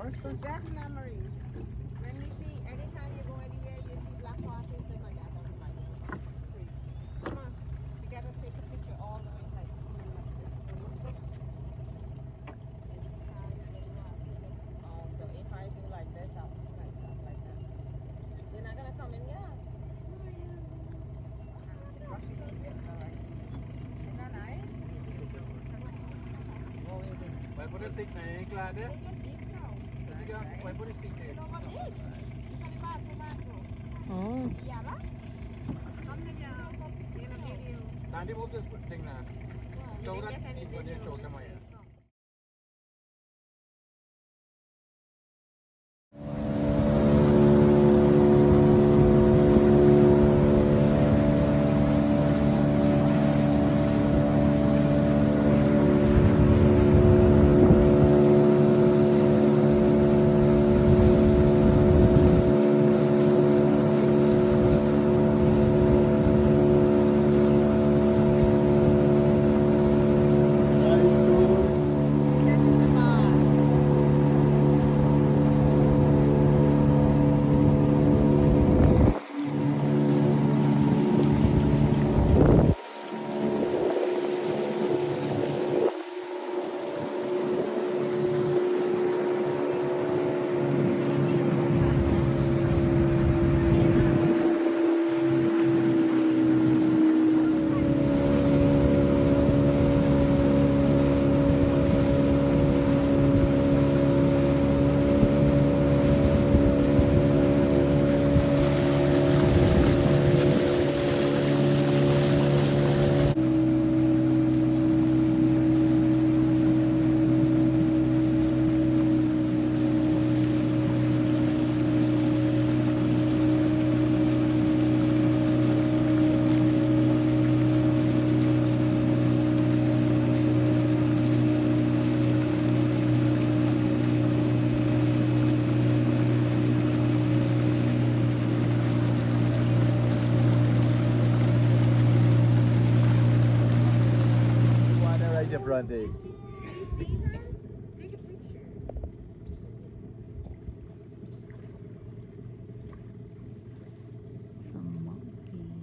That's memories. When we see, anytime you go anywhere, you see black water, you say, my God, that's my God. Crazy. Come on, we gotta take a picture all the way like seeing like this. And the sky is very water. Oh, so if I do like this, I'll see myself like that. You're not gonna come in here? All right. Isn't that nice? Oh, it is. Vai poder stick na yang kelar dia. Tiga, vai poder stick na. Oh. Tadi mau tu stick na. Coba info dia coba sama ya. Brandy. You see her? Take a picture. Some monkeys.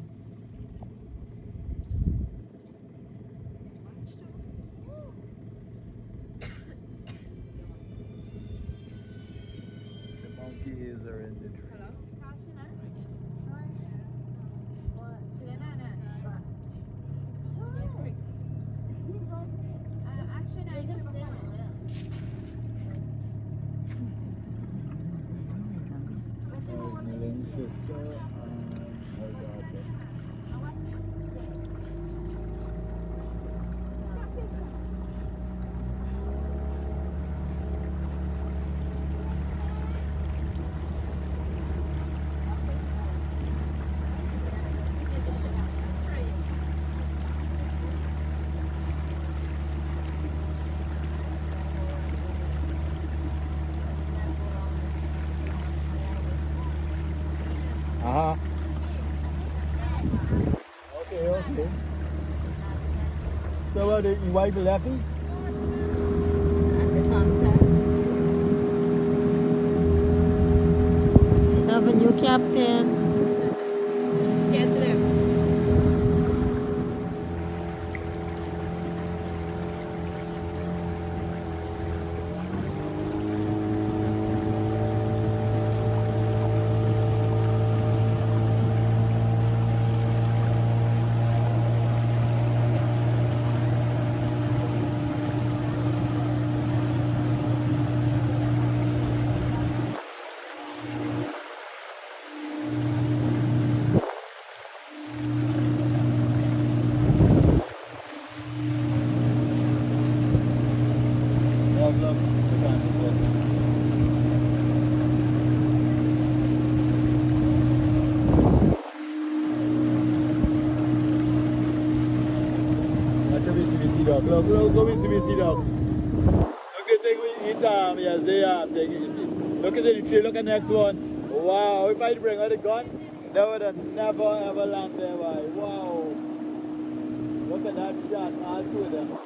The monkeys are in the tree. Hello? Millennium sister and her daughter. Uh-huh. Okay, okay. So what, you wipe the lefty? And the sunset. Have a new captain. Catch them. Love. That's a Mitsubishi dog. Look, go Mitsubishi dog. Look at the yes, they are. Look at the tree, look at the next one. Wow, if I bring out the gun, they would have never ever land there. Wow. Look at that shot, all two of them.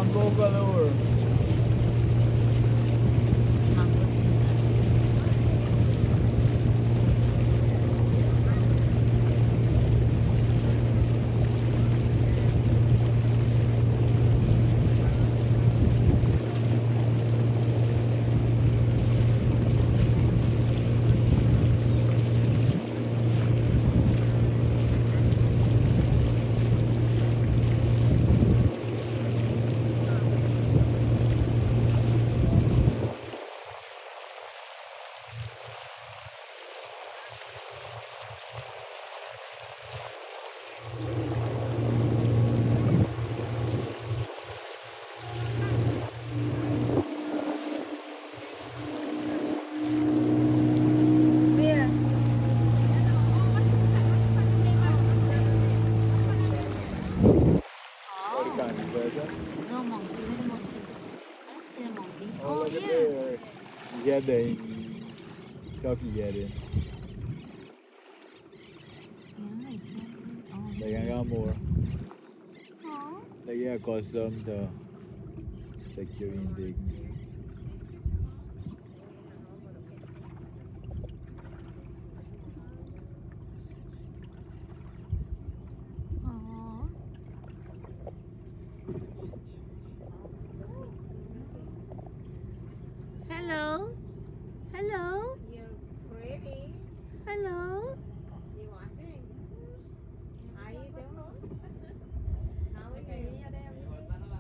Mango galore. Mango season. Oh, the candy version. No monkey. Where's the monkey? I don't see a monkey. Oh, look at yeah. there. Yeah, they. Chucky get it. Yeah, exactly. Oh, They can get more. Aw. They get accustomed to secure intake. Aw. Hello. Hello. You're pretty. Hello. You watching? How you doing? How are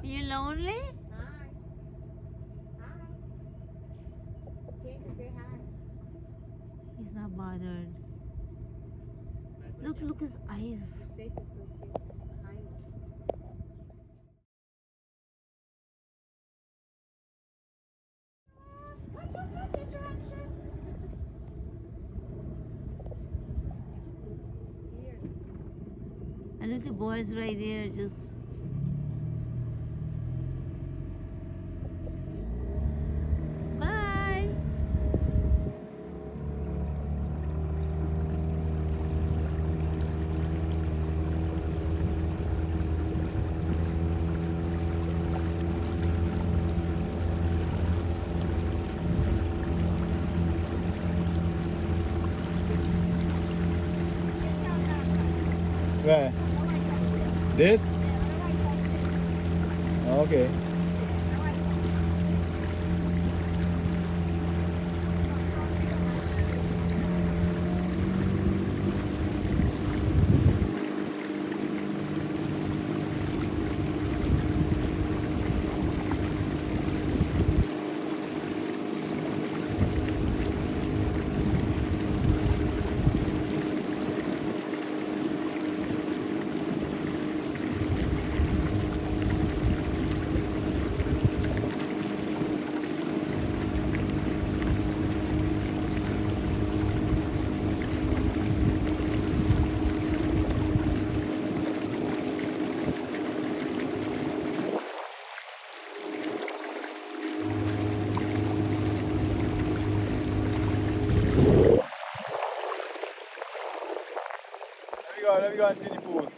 you? You lonely? Hi. Hi. Can't you say hi? He's not bothered. Look his eyes. His face is so cute. It's behind us. And look, the boys right there just. Bye. Where? This? Okay. Let me go and see the pool.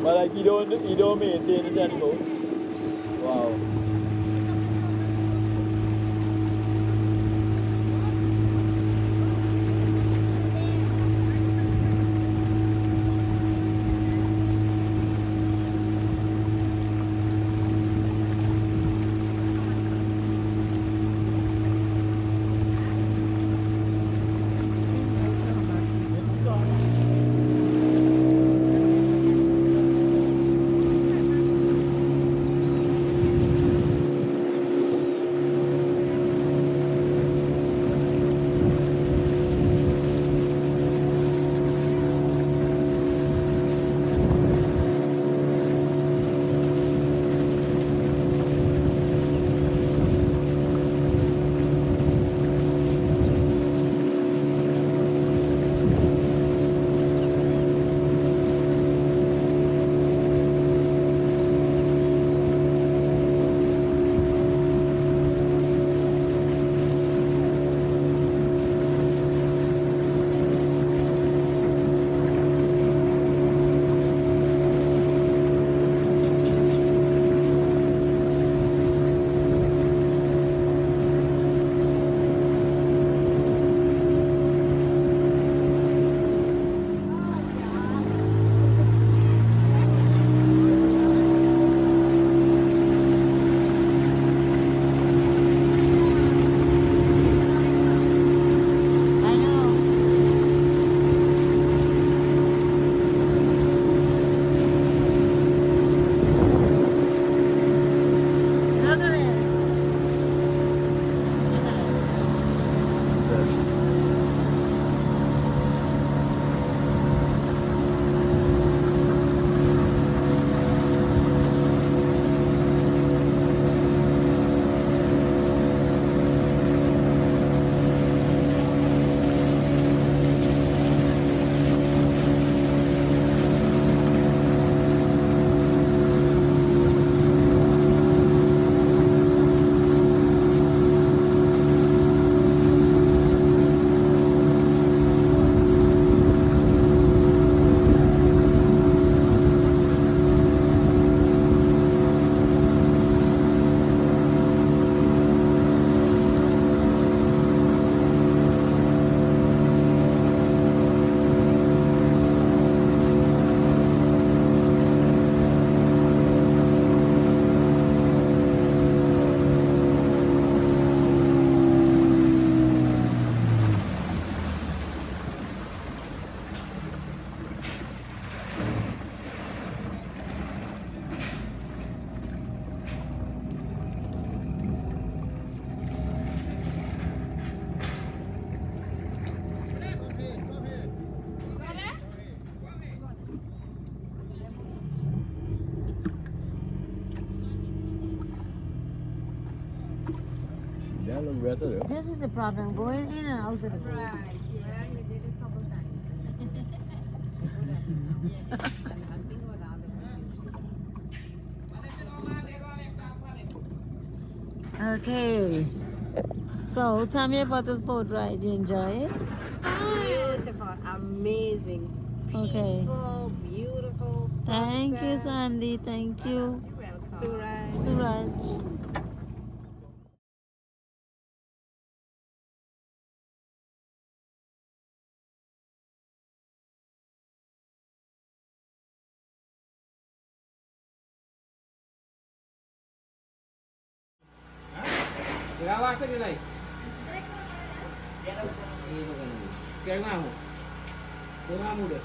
But like you don't maintain it anymore. Wow. That look better though. This is the problem, going in and out of the boat. Right, yeah, you did it a couple times. Okay. So, tell me about this boat ride. You enjoy it? Beautiful, amazing, Okay. peaceful, beautiful sunset. Thank you, Sandy. Thank you, You're welcome. Suraj. Suraj. Gawak ke nilai? Kaya ngamu? Kaya ngamu deh?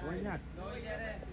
Banyak.